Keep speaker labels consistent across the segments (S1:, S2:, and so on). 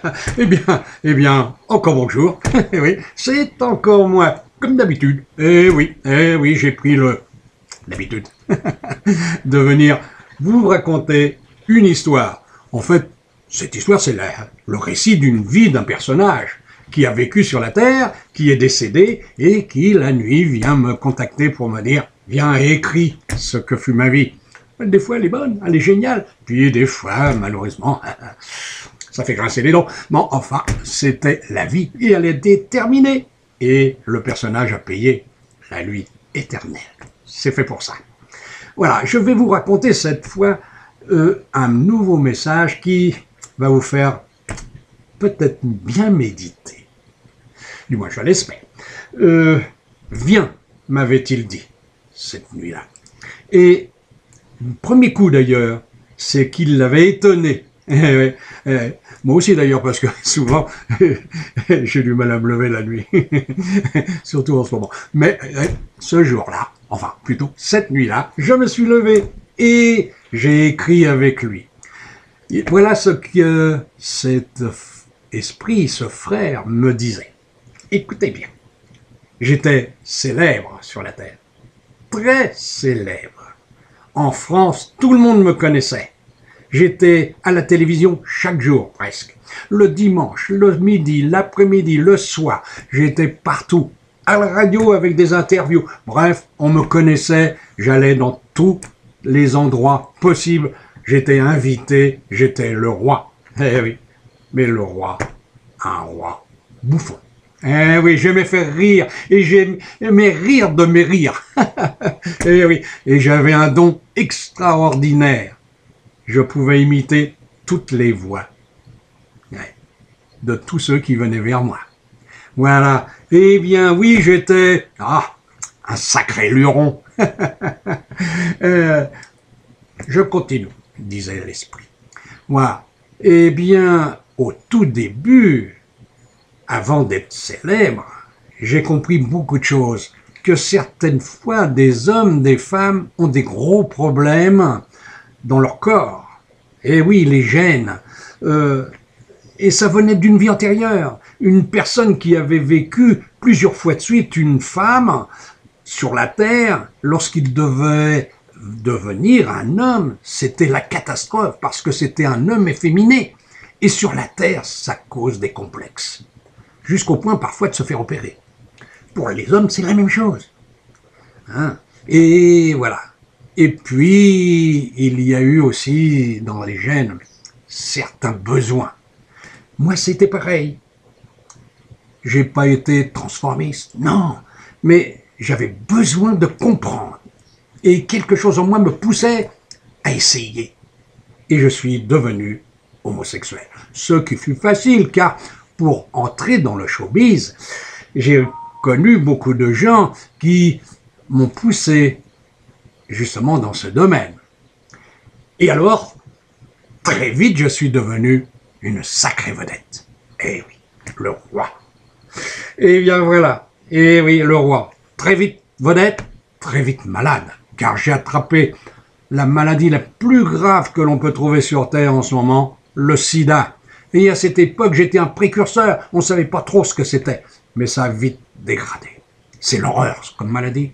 S1: Encore bonjour. Oui, c'est encore moi, comme d'habitude. Oui, j'ai pris l'habitude de venir vous raconter une histoire. En fait, cette histoire, c'est le récit d'une vie d'un personnage qui a vécu sur la Terre, qui est décédé et qui, la nuit, vient me contacter pour me dire « Viens, écris ce que fut ma vie ». Des fois, elle est bonne, elle est géniale. Puis des fois, malheureusement, ça fait grincer les dents. Bon, enfin, c'était la vie et elle était terminée. Et le personnage a payé la nuit éternelle. C'est fait pour ça. Voilà, je vais vous raconter cette fois un nouveau message qui va vous faire peut-être bien méditer. Du moins, je l'espère. Viens, m'avait-il dit, cette nuit-là. Et le premier coup d'ailleurs, c'est qu'il l'avait étonné. Moi aussi d'ailleurs, parce que souvent, j'ai du mal à me lever la nuit. Surtout en ce moment. Mais ce jour-là, enfin plutôt cette nuit-là, je me suis levé et j'ai écrit avec lui. Et voilà ce que cet esprit, ce frère me disait. Écoutez bien, j'étais célèbre sur la Terre. Très célèbre. En France, tout le monde me connaissait. J'étais à la télévision chaque jour, presque. Le dimanche, le midi, l'après-midi, le soir. J'étais partout. À la radio avec des interviews. Bref, on me connaissait. J'allais dans tous les endroits possibles. J'étais invité. J'étais le roi. Eh oui. Mais le roi, un roi bouffon. Eh oui, j'aimais faire rire, et j'aimais rire de mes rires. Eh oui, et j'avais un don extraordinaire. Je pouvais imiter toutes les voix de tous ceux qui venaient vers moi. Voilà. Eh bien, oui, j'étais un sacré luron. Je continue, disait l'esprit. Moi, eh bien, au tout début, avant d'être célèbre, j'ai compris beaucoup de choses. Que certaines fois, des hommes, des femmes ont des gros problèmes dans leur corps. Et oui, les gènes. Et ça venait d'une vie antérieure. Une personne qui avait vécu plusieurs fois de suite une femme sur la Terre, lorsqu'il devait devenir un homme, c'était la catastrophe parce que c'était un homme efféminé. Et sur la Terre, ça cause des complexes. Jusqu'au point parfois de se faire opérer. Pour les hommes, c'est la même chose. Et voilà. Et puis, il y a eu aussi, dans les gènes, certains besoins. Moi, c'était pareil. J'ai pas été transformiste, non. Mais j'avais besoin de comprendre. Et quelque chose en moi me poussait à essayer. Et je suis devenu homosexuel. Ce qui fut facile, car pour entrer dans le showbiz, j'ai connu beaucoup de gens qui m'ont poussé justement dans ce domaine. Et alors, très vite, je suis devenu une sacrée vedette. Eh oui, le roi. Et bien voilà, et oui, le roi. Très vite vedette, très vite malade, car j'ai attrapé la maladie la plus grave que l'on peut trouver sur Terre en ce moment, le sida. Et à cette époque, j'étais un précurseur, on ne savait pas trop ce que c'était, mais ça a vite dégradé. C'est l'horreur comme maladie,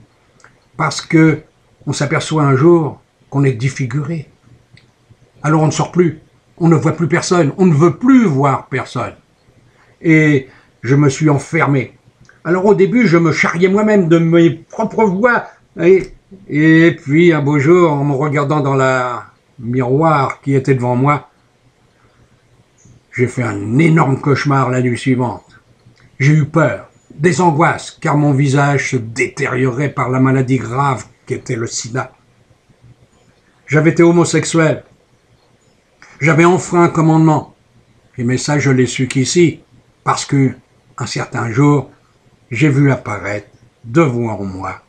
S1: parce que on s'aperçoit un jour qu'on est défiguré. Alors on ne sort plus, on ne voit plus personne, on ne veut plus voir personne. Et je me suis enfermé. Alors au début, je me charriais moi-même de mes propres voix. Et puis un beau jour, en me regardant dans la miroir qui était devant moi, j'ai fait un énorme cauchemar la nuit suivante. J'ai eu peur, des angoisses, car mon visage se détériorait par la maladie grave qu'était le sida. J'avais été homosexuel. J'avais enfreint un commandement. Mais ça, je l'ai su qu'ici, parce que, un certain jour, j'ai vu apparaître devant moi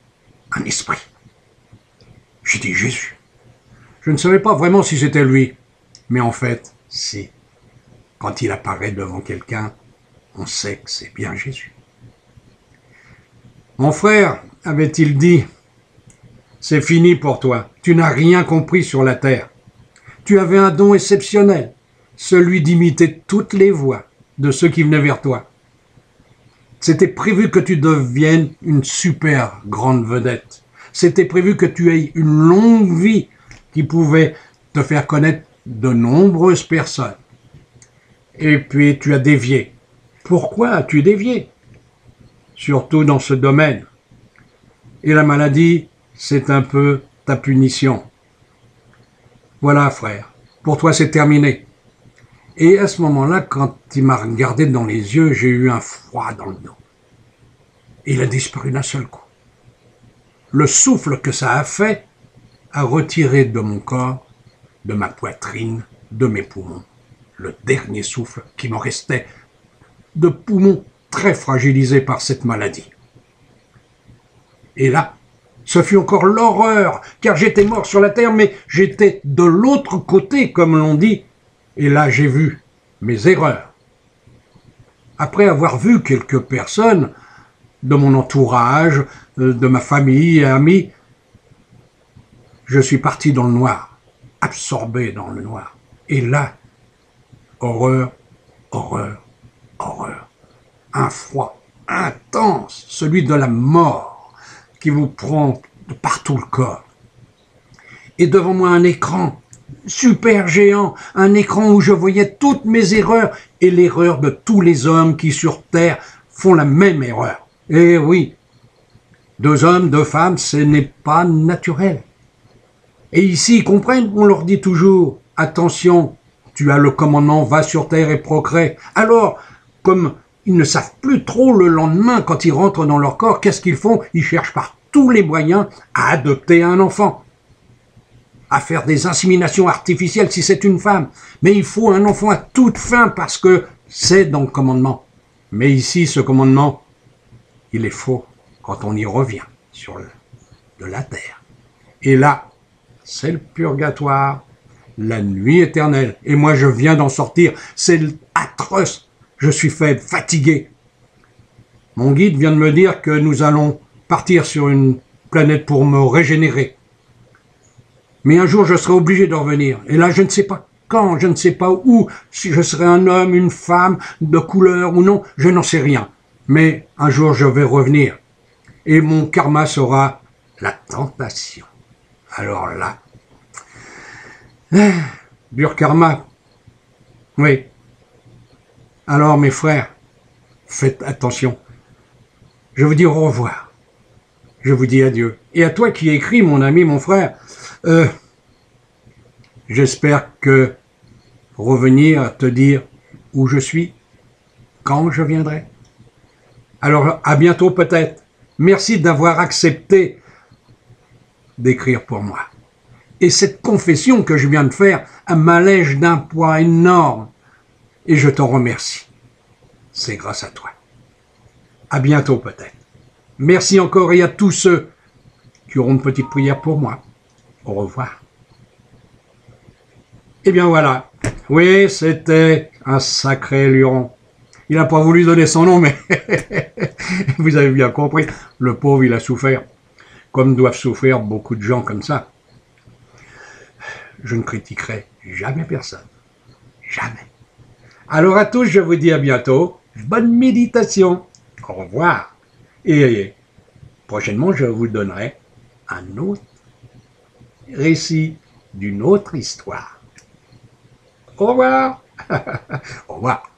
S1: un esprit. J'ai dit Jésus. Je ne savais pas vraiment si c'était lui, mais en fait, c'est quand il apparaît devant quelqu'un, on sait que c'est bien Jésus. Mon frère, avait-il dit, c'est fini pour toi. Tu n'as rien compris sur la terre. Tu avais un don exceptionnel. celui d'imiter toutes les voix de ceux qui venaient vers toi. C'était prévu que tu deviennes une super grande vedette. C'était prévu que tu aies une longue vie qui pouvait te faire connaître de nombreuses personnes. Et puis tu as dévié. Pourquoi as-tu dévié? Surtout dans ce domaine. Et la maladie, c'est un peu ta punition. Voilà, frère, pour toi c'est terminé. Et à ce moment-là, quand il m'a regardé dans les yeux, j'ai eu un froid dans le dos. Il a disparu d'un seul coup. Le souffle que ça a fait a retiré de mon corps, de ma poitrine, de mes poumons, le dernier souffle qui me restait de poumons très fragilisés par cette maladie. Et là, ce fut encore l'horreur, car j'étais mort sur la terre, mais j'étais de l'autre côté, comme l'on dit, et là j'ai vu mes erreurs. Après avoir vu quelques personnes de mon entourage, de ma famille et amis, je suis parti dans le noir, absorbé dans le noir. Et là, horreur, horreur, horreur. Un froid intense, celui de la mort, qui vous prend de partout le corps. Et devant moi un écran, super géant, un écran où je voyais toutes mes erreurs et l'erreur de tous les hommes qui sur Terre font la même erreur. Et oui, 2 hommes, 2 femmes, ce n'est pas naturel. Et ici, ils comprennent, on leur dit toujours, attention, tu as le commandement, va sur terre et procrée. Alors, comme ils ne savent plus trop le lendemain, quand ils rentrent dans leur corps, qu'est-ce qu'ils font? Ils cherchent par tous les moyens à adopter un enfant, à faire des inséminations artificielles si c'est une femme. Mais il faut un enfant à toute fin parce que c'est dans le commandement. Mais ici, ce commandement, il est faux quand on y revient sur de la terre. Et là, c'est le purgatoire, la nuit éternelle. Et moi, je viens d'en sortir. C'est atroce. Je suis fatigué. Mon guide vient de me dire que nous allons partir sur une planète pour me régénérer. Mais un jour, je serai obligé de revenir. Et là, je ne sais pas quand, je ne sais pas où, si je serai un homme, une femme, de couleur ou non, je n'en sais rien. Mais un jour, je vais revenir. Et mon karma sera la tentation. Alors là, dur karma. Oui. Alors mes frères, faites attention. Je vous dis au revoir. Je vous dis adieu. Et à toi qui écris, mon ami, mon frère, j'espère que revenir te dire où je suis, quand je viendrai. Alors à bientôt peut-être. Merci d'avoir accepté d'écrire pour moi. Et cette confession que je viens de faire m'allège d'un poids énorme. Et je t'en remercie. C'est grâce à toi. À bientôt peut-être. Merci encore et à tous ceux qui auront une petite prière pour moi. Au revoir. Eh bien voilà. Oui, c'était un sacré luron. Il n'a pas voulu donner son nom, mais vous avez bien compris. Le pauvre, il a souffert. Comme doivent souffrir beaucoup de gens comme ça. Je ne critiquerai jamais personne. Jamais. Alors à tous, je vous dis à bientôt. Bonne méditation. Au revoir. Et prochainement, je vous donnerai un autre récit d'une autre histoire. Au revoir. Au revoir.